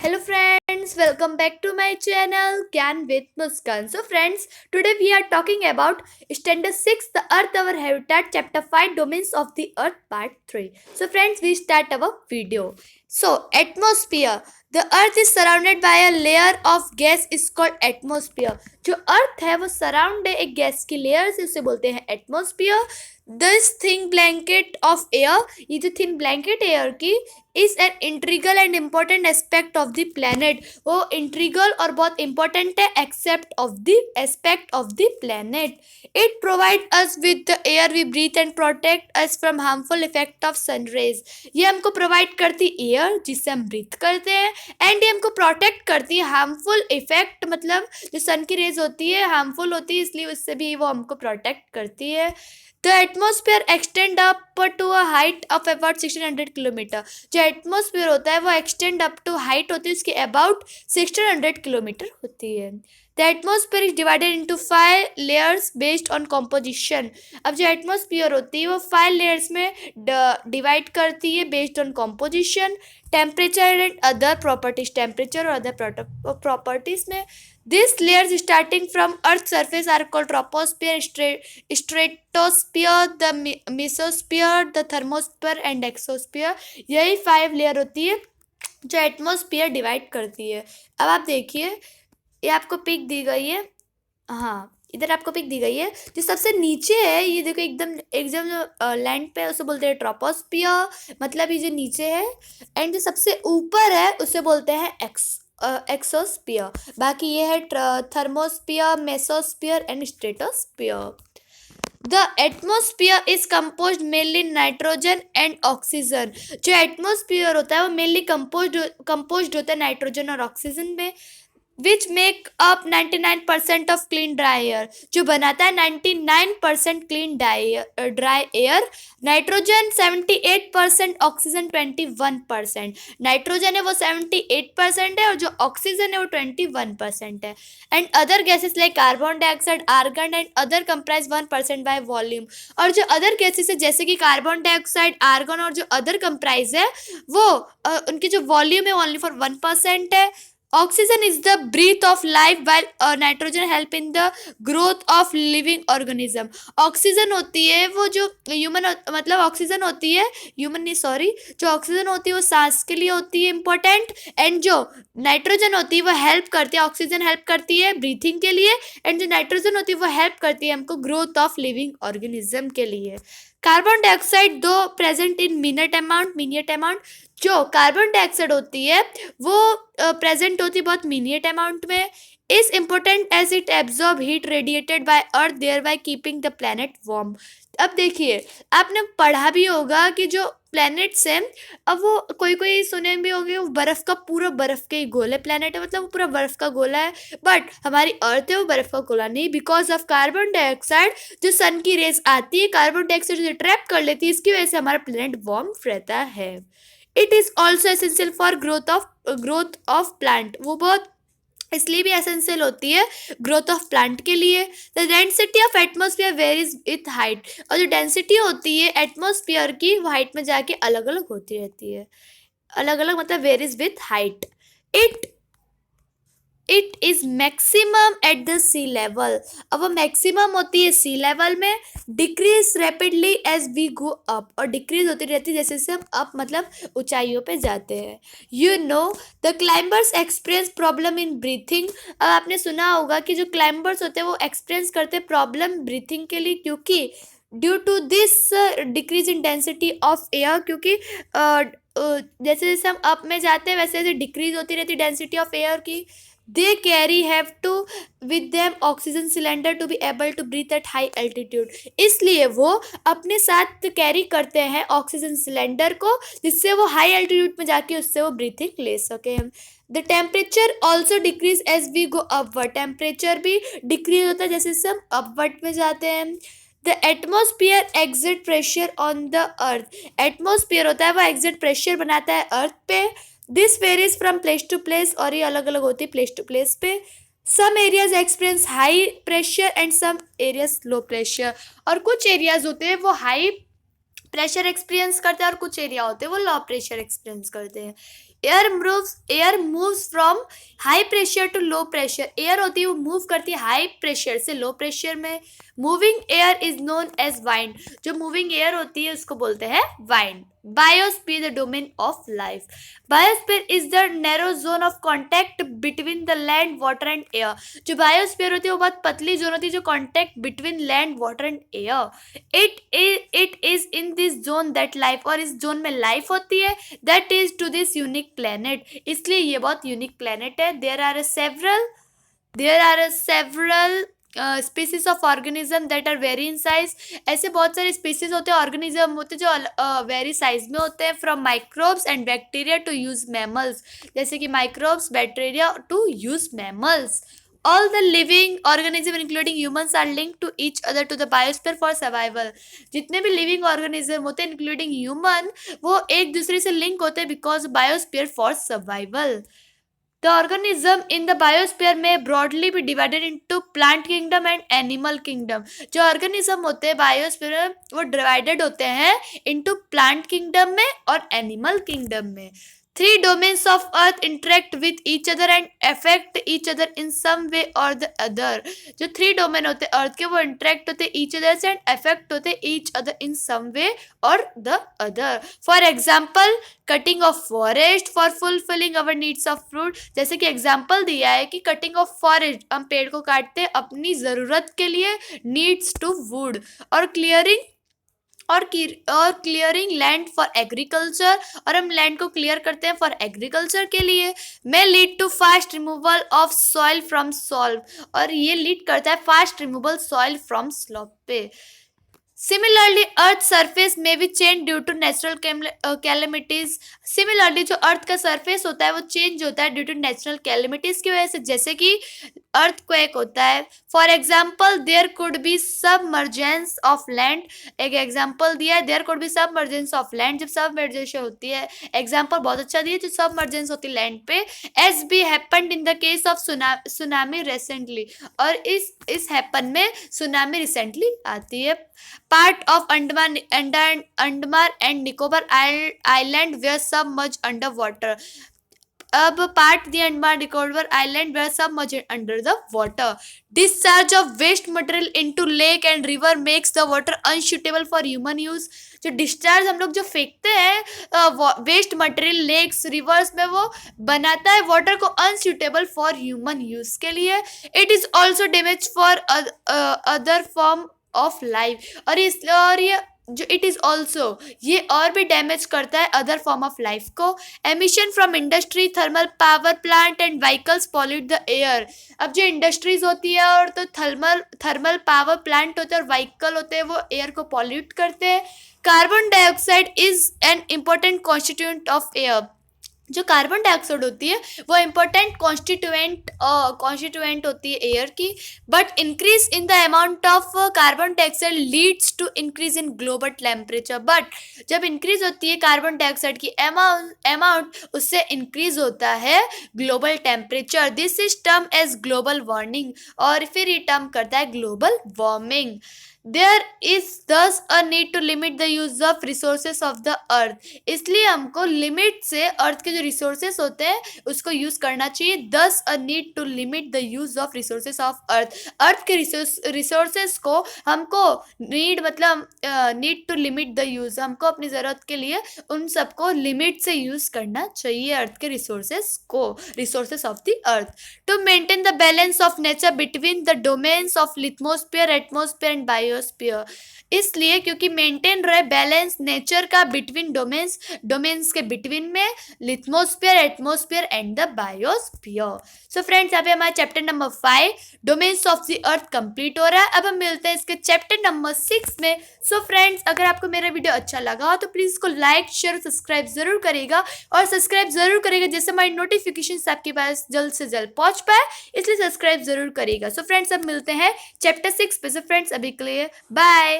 Hello friends, welcome back to my channel Gyan with Muskan. So friends, today we are talking about Standard 6, The Earth Our Habitat, Chapter 5, Domains of the Earth, Part 3. So friends, we start our video. So, atmosphere. The Earth is surrounded by a layer of gas is called atmosphere. जो अर्थ है वो surround है एक gas की layer से, उसे बोलते हैं atmosphere. This thin blanket of air, ये जो थिन ब्लैंकेट एयर की is an integral and important aspect of the planet. वो इंट्रीगल और बहुत इंपॉर्टेंट है except of the aspect of the planet. It provide us with the air we breathe and protect us from harmful effect of sunrays. ये हमको provide करती air जिससे हम breathe करते हैं, एंड ये हमको प्रोटेक्ट करती है हार्मफुल इफेक्ट, मतलब जो सन की रेज होती है हार्मफुल होती है, इसलिए उससे भी वो हमको प्रोटेक्ट करती है. The atmosphere extend up to a height of about 1600 kilometre. जो एटमोसफियर होता है वो एक्सटेंड अप टू हाइट होती है उसकी अबाउट 1600 किलोमीटर होती है. The atmosphere is divided into 5 layers based on composition. अब जो एटमोसफियर होती है वो 5 लेयर्स में डिवाइड करती है based on composition, temperature and other properties. Temperature और अदर प्रॉपर्टीज में these layers starting from Earth's surface are called troposphere, stratosphere, the mesosphere, the thermosphere and exosphere. यही 5 लेयर होती है जो एटमोस्फियर डिवाइड करती है. अब आप देखिए, ये आपको पिक दी गई है. हाँ, इधर आपको पिक दी गई है. जो सबसे नीचे है ये देखो, एकदम एकदम जो लैंड पे है उसे बोलते हैं ट्रोपोस्फियर, मतलब ये जो नीचे है. एंड जो सबसे ऊपर है उसे बोलते हैं एक्सोस्फियर. बाकी ये है thermosphere, mesosphere and stratosphere. The atmosphere is composed mainly nitrogen and oxygen. जो एटमोस्फियर होता है वो मेनली कंपोज्ड होता है नाइट्रोजन और ऑक्सीजन में, which make up 99% of clean dry air. जो बनाता है 99% clean dry air. Nitrogen 78%, oxygen 21%. Nitrogen है वो 78% है और जो ऑक्सीजन है वो 21% है. And other gases like carbon dioxide, argon and other comprise 1% by volume. और जो अदर गैसेस है जैसे कि कार्बन डाइऑक्साइड, आर्गन और जो अदर कंप्राइज है वो उनकी जो वॉल्यूम है ओनली फॉर 1% है. Oxygen is the breath of life while nitrogen help in the growth of living organism. Oxygen होती है वो जो ह्यूमन, मतलब ऑक्सीजन होती है ह्यूमन नहीं, सॉरी, जो ऑक्सीजन होती है वो सांस के लिए होती है इम्पोर्टेंट. एंड जो नाइट्रोजन होती है वो हेल्प करती है, ऑक्सीजन हेल्प करती है ब्रीथिंग के लिए, एंड जो नाइट्रोजन होती है वो हेल्प करती है हमको ग्रोथ ऑफ लिविंग ऑर्गेनिज्म के लिए. Carbon dioxide though present in minute amount. जो कार्बन डाइऑक्साइड होती है वो प्रेजेंट होती है बहुत मिनिट अमाउंट में. Is important as it absorb heat radiated by Earth, thereby keeping the planet warm. अब देखिए, आपने पढ़ा भी होगा कि जो प्लैनेट्स हैं, अब वो कोई कोई सुने भी होंगे वो बर्फ़ का, पूरा बर्फ़ के ही गोले प्लैनेट है, मतलब वो पूरा बर्फ़ का गोला है. बट हमारी अर्थ है वो बर्फ़ का गोला नहीं, बिकॉज ऑफ कार्बन डाइऑक्साइड. जो सन की रेज आती है कार्बन डाइऑक्साइड जो ट्रैप कर लेती है, इसकी वजह से हमारा प्लैनेट वार्म रहता है. It is also essential for growth of plant. वो बहुत इसलिए भी एसेंशियल होती है ग्रोथ ऑफ प्लांट के लिए. The density of atmosphere varies with height. और जो डेंसिटी होती है एटमोसफियर की वो हाइट में जाके अलग अलग होती रहती है. अलग अलग मतलब varies with height. It is maximum at the sea level. अब वो मैक्सिमम होती है सी लेवल में. Decrease rapidly as we go up. और डिक्रीज होती रहती है जैसे जैसे हम अप मतलब ऊंचाइयों पे जाते हैं. You know the climbers experience problem in breathing. अब आपने सुना होगा कि जो क्लाइंबर्स होते हैं वो एक्सपीरियंस करते हैं प्रॉब्लम ब्रीथिंग के लिए, क्योंकि due to this decrease in density of air. क्योंकि जैसे जैसे हम अप में जाते हैं वैसे वैसे डिक्रीज होती रहती है डेंसिटी ऑफ एयर की. They carry have to with them oxygen cylinder to be able to breathe at high altitude. इसलिए वो अपने साथ कैरी करते हैं ऑक्सीजन सिलेंडर को, जिससे वो हाई एल्टीट्यूड में जाके उससे वो ब्रीथिंग ले सके. The temperature also decrease as we go upward. Temperature भी डिक्रीज होता है जैसे जैसे हम अपवर्ड में जाते हैं. The atmosphere exert pressure on the earth. Atmosphere होता है वो एग्जिट प्रेशर बनाता है अर्थ पे. This varies from place to place. और ये अलग अलग होती है प्लेस टू प्लेस पे. Some areas experience high pressure and some areas low pressure. और कुछ एरियाज होते हैं वो हाई प्रेशर एक्सपीरियंस करते हैं और कुछ एरिया होते हैं वो लो प्रेशर एक्सपीरियंस करते हैं. Air moves from high pressure to low pressure. Air होती है वो मूव करती है हाई प्रेशर से लो प्रेशर में। Moving air is known as wind. जो मूविंग एयर होती है उसको बोलते हैं wind. Biosphere the domain of life. Biosphere is the narrow zone of contact between the land water and air. जो biosphere होती है वो बहुत पतली जोन होती है जो contact between land water and air. It is in this zone that life, और इस जोन में लाइफ होती है, that is to this unique planet. इसलिए ये बहुत यूनिक प्लेनेट है। There are several species of organism that are very in size. ऐसे बहुत सारे स्पीसीज होते हैं, ऑर्गेनिज्म होते हैं जो वेरी साइज में होते हैं। From microbes and bacteria to huge mammals. जैसे कि microbes, bacteria to huge mammals. All the living organism including humans are linked to each other to the biosphere for survival। जितने भी लिविंग ऑर्गेनिज्म होते हैं including human, वो एक दूसरे से लिंक होते हैं because biosphere for survival. The organism in the biosphere में ब्रॉडली भी divided into plant kingdom and animal kingdom. जो ऑर्गेनिज्म होते हैं बायोस्फीयर में वो डिवाइडेड होते हैं इनटू प्लांट किंगडम में और एनिमल किंगडम में। Three domains of Earth interact with each other and affect each other in some way or the other। जो थ्री डोमेन होते हैं अर्थ के वो इंटरेक्ट होते each other से एंड अफेक्ट होते each other in some way or the other। For example, cutting of forest for fulfilling our needs of fruit. जैसे कि एग्जाम्पल दिया है कि कटिंग ऑफ फॉरेस्ट, हम पेड़ को काटते हैं अपनी ज़रूरत के लिए, नीड्स टू वुड। और क्लियरिंग लैंड फॉर एग्रीकल्चर, और हम लैंड को क्लियर करते हैं फॉर एग्रीकल्चर के लिए। May lead to fast removal of soil from slope, और ये लीड करता है fast removal soil from slope पे। सिमिलरली अर्थ सरफेस में भी change due to natural calamities. Similarly जो अर्थ का सरफेस होता है वो चेंज होता है ड्यू टू नेचुरल कैलेमिटीज की वजह से, जैसे कि अर्थक्वेक होता है। For example there could be submergence of land. एक एग्जाम्पल दिया है, there could be submergence of land. जब सबमर्जेंस होती है, एग्जाम्पल बहुत अच्छा दिया, जो सबमर्जेंस होती है लैंड पे। As be happened in the case of tsunami recently, और इस हैपन में सुनामी रिसेंटली आती है। Part of Andaman and Nicobar island were submerge under water. अब part the Andaman Nicobar island were submerge under the water. Discharge of waste material into lake and river makes the water unsuitable for human use. जो discharge हम लोग जो फेंकते हैं waste material lakes rivers में, वो बनाता है वाटर को अनसूटेबल फॉर ह्यूमन यूज के लिए। It is also damage for other form of life, और ये जो इट इज ऑल्सो, ये और भी डैमेज करता है अदर फॉर्म ऑफ लाइफ को। Emission from industry, thermal power plant and vehicles pollute the air. अब जो इंडस्ट्रीज होती है और तो थर्मल पावर प्लांट होते हैं और व्हीकल होते हैं, वो एयर को पॉल्यूट करते हैं। Carbon dioxide is an important constituent of air. जो कार्बन डाइऑक्साइड होती है वो इम्पोर्टेंट कॉन्स्टिट्यूएंट होती है एयर की। But increase in the amount of carbon dioxide leads to increase in global temperature. But जब इंक्रीज होती है कार्बन डाइऑक्साइड की अमाउंट, उससे इंक्रीज होता है global temperature. This is term as global warming, और फिर ये टर्म करता है global warming. There is thus a need to limit the use of resources of the earth. इसलिए हमको लिमिट से अर्थ के जो रिसोर्सेस होते हैं उसको यूज करना चाहिए। Thus a need to limit the use of resources of earth के रिसोर्सेस को हमको need to limit the use, हमको अपनी ज़रूरत के लिए उन सबको लिमिट से यूज करना चाहिए अर्थ के resources of the earth. To maintain the balance of nature between the domains of lithosphere, atmosphere and biosphere. इसलिए क्योंकि मेंटेन रहे बैलेंस नेचर का बिटवीन डोमेन्स के बिटवीन में, lithosphere, atmosphere and the biosphere. So friends, यहाँ पे हमारा chapter number 5 domains of the earth complete हो रहा है। अब हम मिलते हैं इसके चैप्टर नंबर 6 में। सो फ्रेंड्स, अगर आपको मेरा वीडियो अच्छा लगा हो तो प्लीज इसको लाइक, शेयर और सब्सक्राइब जरूर करेगा, और सब्सक्राइब जरूर करेगा जिससे हमारी नोटिफिकेशन आपके पास जल्द से जल्द पहुंच पाए, इसलिए सब्सक्राइब जरूर करेगा। सो फ्रेंड्स, अब मिलते हैं चैप्टर 6 पे। सो फ्रेंड्स, अभी के लिए बाय।